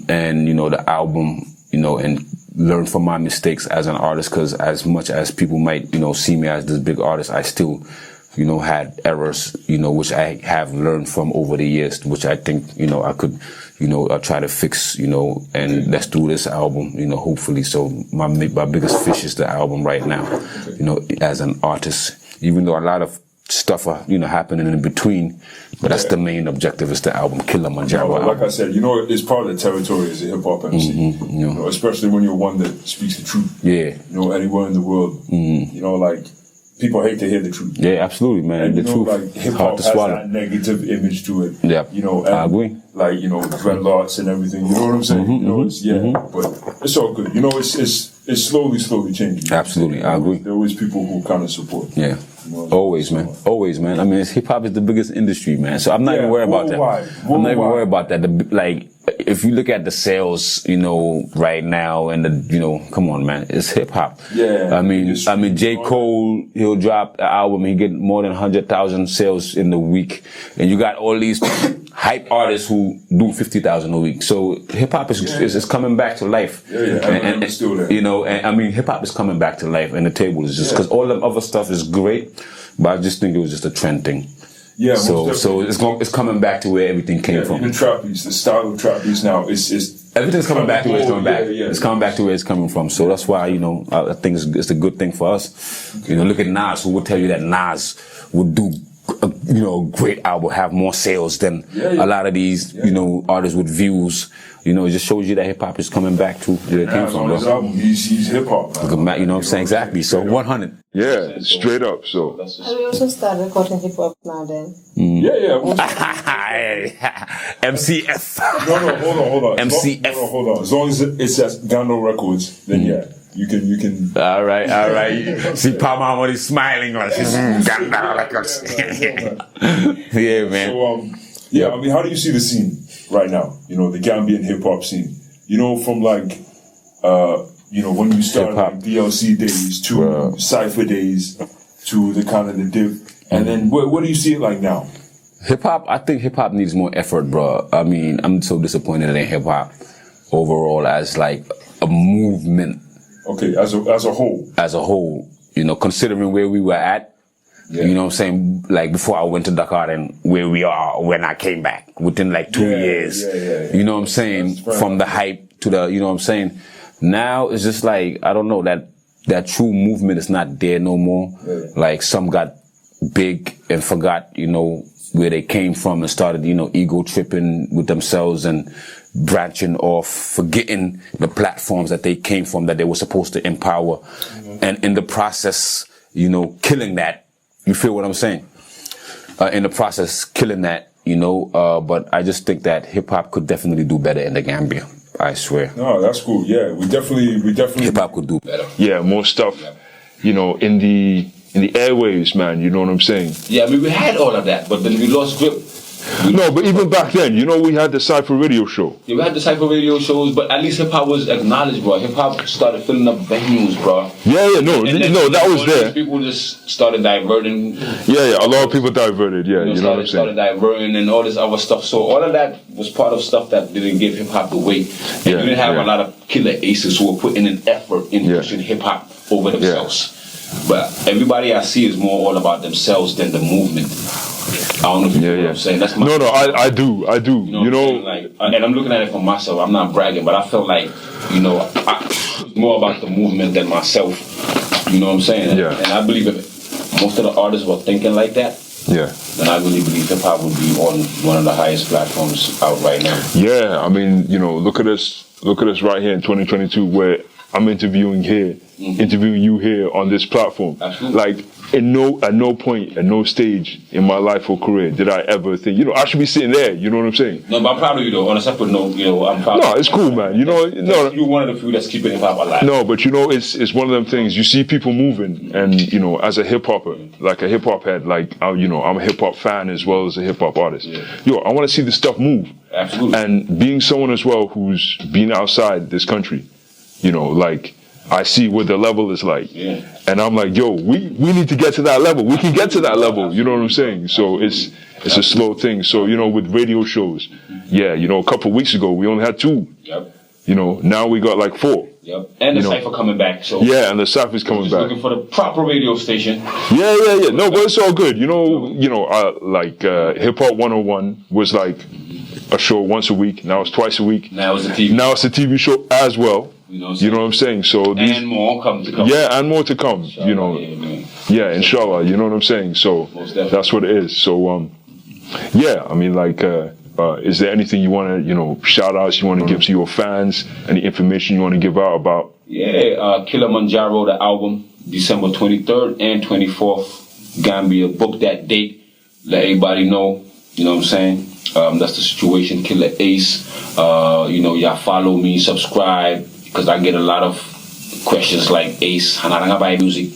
S4: and, you know, the album, you know, and learn from my mistakes as an artist, because as much as people might, see me as this big artist, I still, had errors, which I have learned from over the years, which I think, I could, try to fix, and let's do this album, hopefully. So my biggest fish is the album right now, as an artist, even though a lot of stuff are, happening in between, but that's the main objective, is the album, Killa Manjaro.
S2: Like I said, it's part of the territory as a hip-hop MC, especially when you're one that speaks the truth.
S4: Yeah.
S2: Anywhere in the world, like, people hate to hear the truth.
S4: Yeah, absolutely, man.
S2: And,
S4: the truth.
S2: Like, hip-hop has that negative image to it.
S4: Yeah,
S2: and,
S4: I agree.
S2: Like, dreadlocks and everything, you know what I'm saying? But it's all good. It's slowly changing.
S4: Absolutely, I agree.
S2: There are always people who kind of support.
S4: Yeah. Always, man. Always, man. I mean, hip hop is the biggest industry, man. So I'm not even worried about that. I'm not even worried about that. Like, if you look at the sales, right now, and come on, man, it's hip hop.
S2: Yeah.
S4: I mean, J. Cole, he'll drop an album, he get more than 100,000 sales in the week, and you got all these hype artists who do 50,000 a week. So hip hop is coming back to life.
S2: And still there.
S4: And I mean, hip hop is coming back to life, and the table is just because all the other stuff is great, but I just think it was just a trend thing.
S2: Yeah.
S4: So it's coming back to where everything came from.
S2: Even trap beats, the style of trap beats now is
S4: everything's coming back to where it's coming back.
S2: Yeah.
S4: It's coming back to where it's coming from. So that's why I think it's a good thing for us. Look at Nas, who would tell you that Nas would do a great album, have more sales than a lot of these artists with views. It just shows you that hip hop is coming back to where it came from.
S2: His album, he's hip hop.
S4: You know what I'm saying? Exactly. So 100.
S2: Yeah, straight up. So.
S3: Have we also started recording hip hop now then?
S2: Yeah.
S4: MCF.
S2: No, hold on.
S4: MCF.
S2: Hold on. As long as it's at Gandal Records, then yeah. You can.
S4: All right. See, Palma when he's smiling on his Gandal Records. Yeah, man.
S2: So, I mean, how do you see the scene right now? The Gambian hip hop scene. From like, when you started like DLC days to Cypher days to the kind of the dip, and then what do you see it like now?
S4: Hip hop. I think hip hop needs more effort, bro. I mean, I'm so disappointed in hip hop overall as like a movement.
S2: Okay, as a whole.
S4: As a whole, considering where we were at, you know what I'm saying? Like before I went to Dakar and where we are when I came back within like 2 years.
S2: Yeah.
S4: You know what I'm saying? From the hype to the, you know what I'm saying? Now it's just like, I don't know, that true movement is not there no more.
S2: Yeah.
S4: Like some got big and forgot, where they came from and started, ego tripping with themselves and branching off, forgetting the platforms that they came from, that they were supposed to empower. And in the process, killing that. You feel what I'm saying? In the process, killing that, but I just think that hip hop could definitely do better in the Gambia. I swear.
S2: No, that's cool. Yeah, we definitely.
S4: Hip hop could do better.
S2: Yeah, more stuff, in the airwaves, man. You know what I'm saying?
S7: Yeah, I mean, we had all of that, but then we lost grip.
S2: No, but even back then, we had the Cypher radio show.
S7: Yeah, we had the Cypher radio shows, but at least hip hop was acknowledged, bro. Hip hop started filling up venues, bro.
S2: Yeah, no, that was there.
S7: People just started diverting.
S2: Yeah, a lot of people diverted. Yeah, you know what I'm saying.
S7: Started diverting and all this other stuff. So all of that was part of stuff that didn't give hip hop the weight. And you didn't have a lot of Killa Aces who were putting an effort in pushing hip hop over themselves. But everybody I see is more all about themselves than the movement. I don't know if you know what I'm saying. That's my
S2: I do.
S7: You know, like, and I'm looking at it for myself. I'm not bragging, but I felt like, it's more about the movement than myself. You know what I'm saying?
S2: Yeah.
S7: And I believe if most of the artists were thinking like that, then I really believe hip hop would be on one of the highest platforms out right now. Yeah, I mean, look at us right here in 2022, where I'm interviewing you here on this platform. Absolutely.
S2: Like, at no point, at no stage in my life or career did I ever think, I should be sitting there. You know what I'm saying?
S7: No, but I'm proud of you though. On a separate note, I'm proud.
S2: No, it's cool, man. No,
S7: you're one of the few that's keeping hip hop alive.
S2: No, but it's one of them things. You see people moving, and as a hip hopper, like a hip hop head, like I'm a hip hop fan as well as a hip hop artist.
S7: Yeah.
S2: I want to see this stuff move.
S7: Absolutely.
S2: And being someone as well who's been outside this country, like, I see what the level is like.
S7: Yeah.
S2: And I'm like, we need to get to that level. We can get to that level. You know what I'm saying? So it's a slow thing. So, with radio shows, a couple of weeks ago, we only had 2.
S7: Yep.
S2: Now we got like 4.
S7: Yep. And the cipher coming back. So
S8: yeah, and the cipher's coming back.
S7: Looking for the proper radio station.
S8: Yeah. No, but it's all good. Hip Hop 101 was like a show once a week. Now it's twice a week.
S7: Now it's a TV.
S8: Now it's a TV show as well. You know what I'm saying? So
S7: and more to come.
S8: Yeah, and more to come. Inshallah, inshallah. You know what I'm saying? So that's what it is. So is there anything you want to, shout outs you want to give to your fans? Any information you want to give out about?
S7: Yeah, Kilimanjaro, the album, December 23rd and 24th, Gambia. Book that date. Let everybody know. You know what I'm saying? That's the situation. Killa Ace. Y'all follow me, subscribe, because I get a lot of questions like Ace, Hanaranga buy music,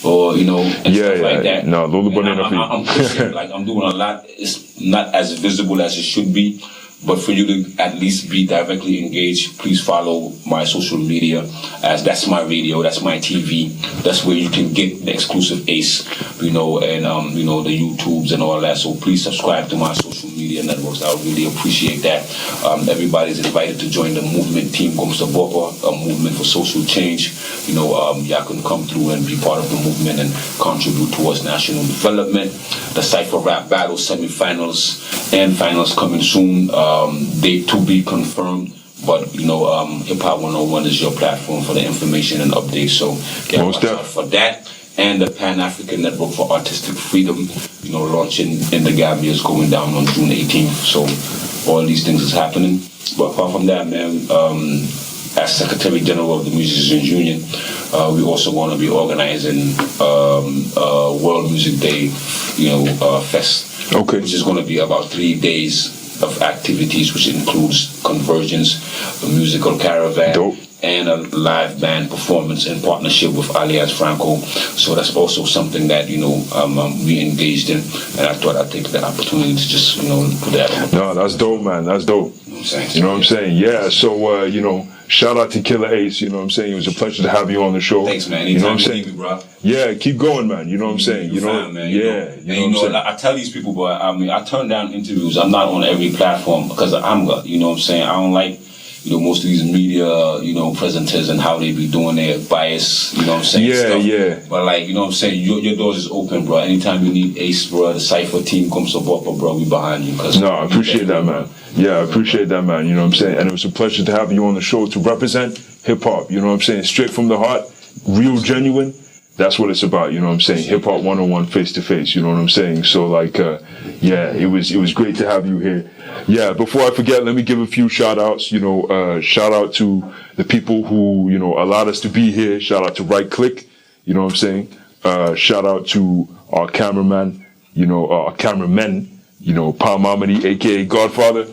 S7: or and stuff like that.
S8: No,
S7: I'm pushing, like I'm doing a lot. It's not as visible as it should be, but for you to at least be directly engaged, please follow my social media, as that's my radio, that's my TV, that's where you can get the exclusive Ace, and the YouTubes and all that. So please subscribe to my social media networks. I would really appreciate that. Everybody's invited to join the movement, Team Gomsabopa, a movement for social change. Y'all can come through and be part of the movement and contribute towards national development. The Cypher Rap Battle semifinals and finals coming soon. Date to be confirmed. But Hip Hop 101 is your platform for the information and updates. So watch out for that. And the Pan-African Network for Artistic Freedom, launching in the Gambia is going down on June 18th. So all these things is happening. But apart from that, man, as Secretary General of the Musicians Union, we also want to be organizing World Music Day, fest, which is going to be about 3 days of activities, which includes convergence, a musical caravan, and a live band performance in partnership with Alias Franco. So that's also something that we engaged in, and I thought I'd take the opportunity to just put that on.
S8: No, that's dope, man. That's dope. You know what I'm saying? Yeah. So shout out to Killa Ace. You know what I'm saying? It was a pleasure to have you on the show.
S7: Thanks, man. Anytime you need me, bro.
S8: Yeah, keep going, man. You know what I'm saying?
S7: Fine, man. I tell these people, boy. I mean, I turn down interviews. I'm not on every platform because I'm good. You know what I'm saying? I don't like most of these media, presenters and how they be doing their bias, you know what I'm saying?
S8: Yeah.
S7: But you know what I'm saying? Your doors is open, bro. Anytime you need Ace, bro, the Cypher team comes support, bro, we behind you.
S8: No, I appreciate that, man. Yeah, I appreciate that, man. You know what I'm saying? And it was a pleasure to have you on the show to represent hip hop. You know what I'm saying? Straight from the heart, real, genuine. That's what it's about, you know what I'm saying? Hip Hop 101 face to face, you know what I'm saying? So it was great to have you here. Yeah, before I forget, let me give a few shout outs. Shout out to the people who, allowed us to be here. Shout out to Right Click, you know what I'm saying? Shout out to our cameraman, our cameramen, Palm Mamadi, aka Godfather,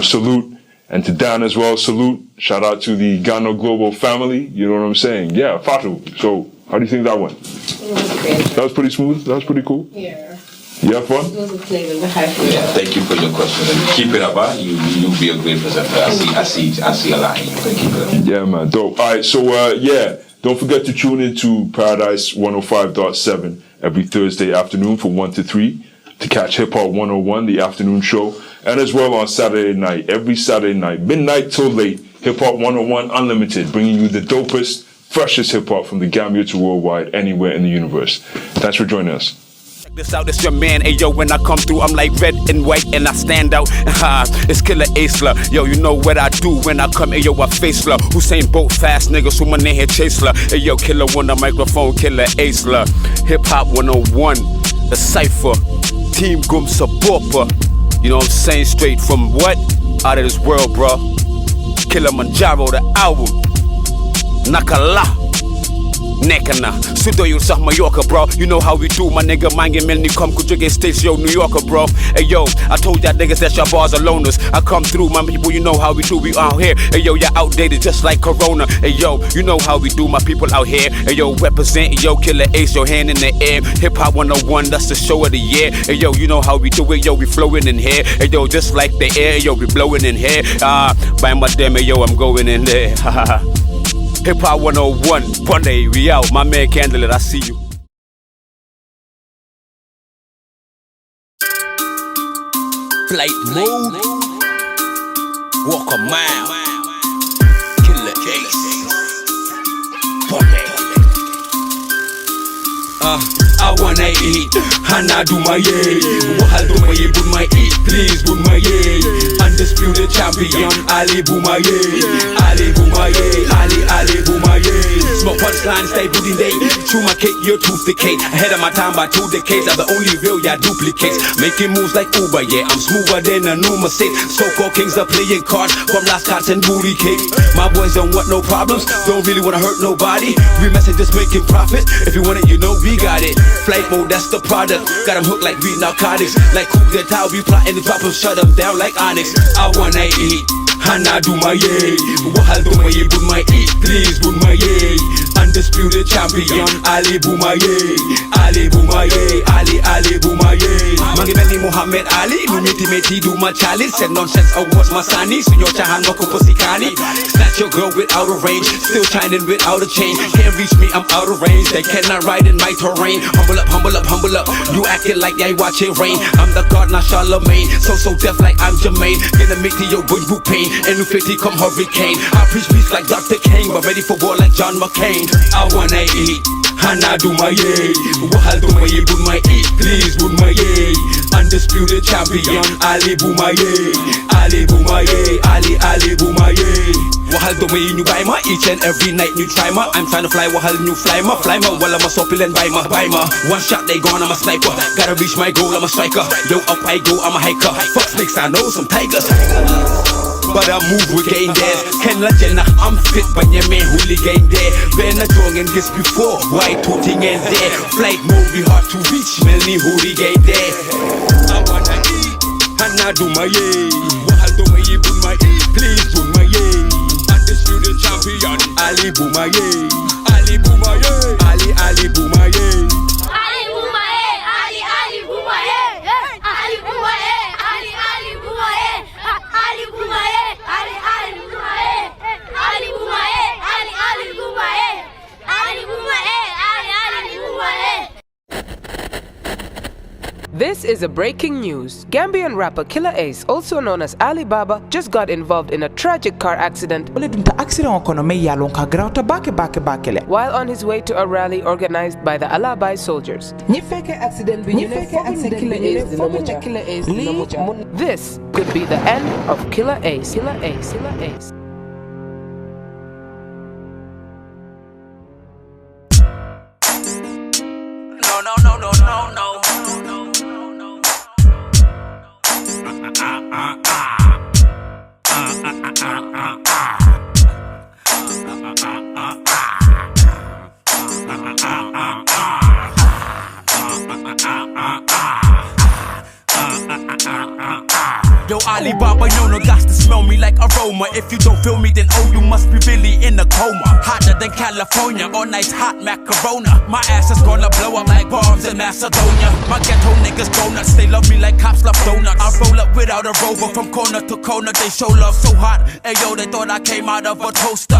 S8: salute. And to Dan as well, salute. Shout out to the Gandal Global family, you know what I'm saying? Yeah, Fatou. So, how do you think that went?
S3: It was great.
S8: That was pretty smooth? That was pretty cool?
S3: Yeah.
S8: You have fun?
S3: It was a pleasure to have you.
S7: Thank you for your question. And keep it up, huh? You'll be a great presenter. I see a lot in you. Keep it up.
S8: Yeah, man. Dope. All right, so, don't forget to tune in to Paradise 105.7 every Thursday afternoon from 1 to 3 to catch Hip Hop 101, the afternoon show. And as well on Saturday night, every Saturday night, midnight till late, Hip Hop 101 Unlimited, bringing you the dopest, freshest hip hop from the Gambia to worldwide, anywhere in the universe. Thanks for joining us.
S6: Check this out, it's your man, ayo, when I come through, I'm like red and white and I stand out. It's Killa Ace, yo, you know what I do when I come, ayo, I face la. Hussein Bolt fast niggas who my name here chase la. Ayo, Killa on the microphone, Killa Ace la. Hip Hop 101, the Cypher, Team Gomsabopa. You know what I'm saying? Straight from what? Out of this world, bro. Kilimanjaro, the album. Nakala. Nekana. Sudo you South Mallorca, bro. You know how we do, my nigga. Mange Melni come Kujige States, yo, New Yorker, bro. Hey, yo, I told y'all niggas that y'all bars are loners. I come through, my people, you know how we do. We out here. Hey, yo, y'all outdated just like Corona. Hey, yo, you know how we do, my people out here. Hey, yo, represent, yo, Killa Ace, your hand in the air. Hip Hop 101, that's the show of the year. Hey, yo, you know how we do it, yo, we flowing in here. Hey, yo, just like the air, yo, we blowing in here. By my damn, hey, yo, I'm going in there. Hip Hop 101, Monday, we out. My man Kandalit, I see you. Flight mode, walk a mile, Killa Ace. I wanna eat, and I do my yay. Wahal do my yay, my eat, please do my yay. Undisputed champion, Ali Boumaye, Ali Boumaye, Ali Boumaye. Smoke punchline, stay booty day. Chew my cake, your tooth decay. Ahead of my time by 2 decades. I'm the only real, yeah, duplicates. Making moves like Uber, yeah. I'm smoother than a new mistake. So-called kings are playing cards from last cards and booty cake. My boys don't want no problems, don't really wanna hurt nobody. We messages making profit. If you want it, you know we got it. Flight mode, that's the product. Got them hooked like weed narcotics. Like coup d'etat, we plotting to drop them, shut them down like Onyx. I wanna eat, and I do my yay. Wahal do my yay, my eat, please do my yay. Undisputed champion, Ali Boumaye, Ali Boumaye, Ali Boumaye. Mangi Meli Muhammad Ali, Numiti Meti do my chalice. Said nonsense awards my sani. Senor Chahan Moko Pusikani. Snatch your girl without a range, still shining without a chain. Can't reach me, I'm out of range. They cannot ride in my terrain. Humble up, humble up, humble up. You acting like I watch it rain. I'm the god, not Charlemagne. So deaf like I'm Jermaine. Gonna make the yo boy book pain. And 50 come hurricane. I preach peace like Dr. King, but ready for war like John McCain. I wanna eat, and I do my yay. Wahal do my yay, my eat, please do my yay. Undisputed champion, Ali Boumaye, Ali Boumaye, Ali Boumaye. Wahal do my new buy ma, each and every night new try ma. I'm trying to fly Wahal new fly ma while I'm a sopil and buy ma. One shot they gone, I'm a sniper. Gotta reach my goal, I'm a striker. Yo up I go, I'm a hiker. Fuck snakes, I know some tigers. But I move with game dares. Ken Lajena, I'm fit, but your man hooligan there. Been a drong and this before, white tooting and there. Flight mode be hard to reach, Melly hooligan there. I wanna eat, and I do my yay. Wahal do my yay, my eat, please do my yay. Undisputed champion, Ali Boumaye, Ali Boumaye, Ali Boumaye.
S9: This is a breaking news. Gambian rapper Killa Ace, also known as Ali Baba, just got involved in a tragic car accident while on his way to a rally organized by the Alabai soldiers. This could be the end of Killa Ace. Killa Ace. Killa Ace.
S6: No. Yo, Alibaba, no, got to smell me like aroma. If you don't feel me, then oh, you must be really in a coma. Hotter than California, all night hot macarona. My ass is gonna blow up like bombs in Macedonia. My ghetto niggas donuts, they love me like cops love donuts. I roll up without a rover from corner to corner. They show love so hot, ayo, they thought I came out of a toaster.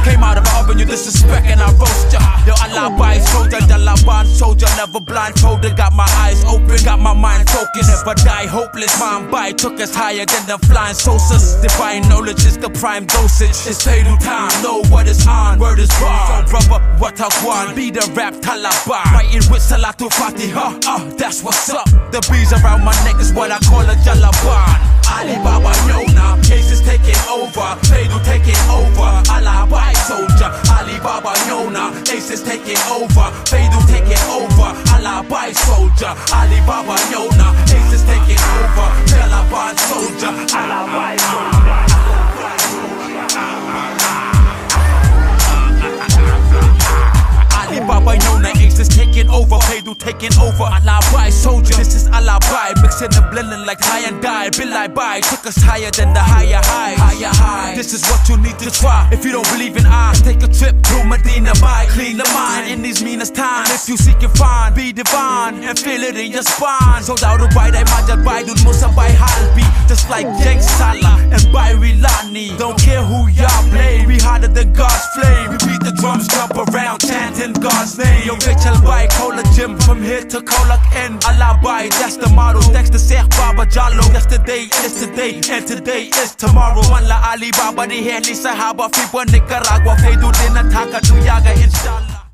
S6: Came out of an oven, you disrespect and I roast ya. Yo, Alabai soldier, Dalaban soldier, never blindfolded. Got my eyes open, got my mind focused. Never die hopeless, mind by took us higher than the flying saucers. Divine knowledge is the prime dosage. It's fatal time, know what is on, word is bar. So brother, what I want, be the rap Taliban. Fighting with Salatu Fatiha, that's what's up. The bees around my neck is what I call a Jalaban. Alibaba Yona, Ace is taking over, Fatou taking over. Alabai soldier, Alibaba Yona, Ace is taking over, Fatou taking over. Alabai soldier, Alibaba Yona, Ace is taking over. Taliban soldier, Alabai soldier. Alibaba Yona, Ace is taking over, Fatou taking over. Alabai soldier, this is Alabai, mixing and blending like high and die. Bilai Bai took us higher than the higher high. This is what you need to try. If you don't believe in I, take a trip through Medina Bai. Clean the mind in these meanest times. If you seek and find, be divine and feel it in your spine. So down to Bai, they Majad Bai, Dun Musa Bai Halbi. Just like Jeng Salah and Bai Rilani. Don't care who y'all play, we hotter than God's flame. We beat the drums, jump around, chanting God's name. Yo, Rachel Bai, Kola Jim, from here to Kolak N. Alabai, that's the motto. Thanks to Sheikh Baba Jallo. Yesterday is today, and today is tomorrow. Wala Alibaba, di heli sahaba, fi Nicaragua. Fatou din nataka tuyaga, inshallah.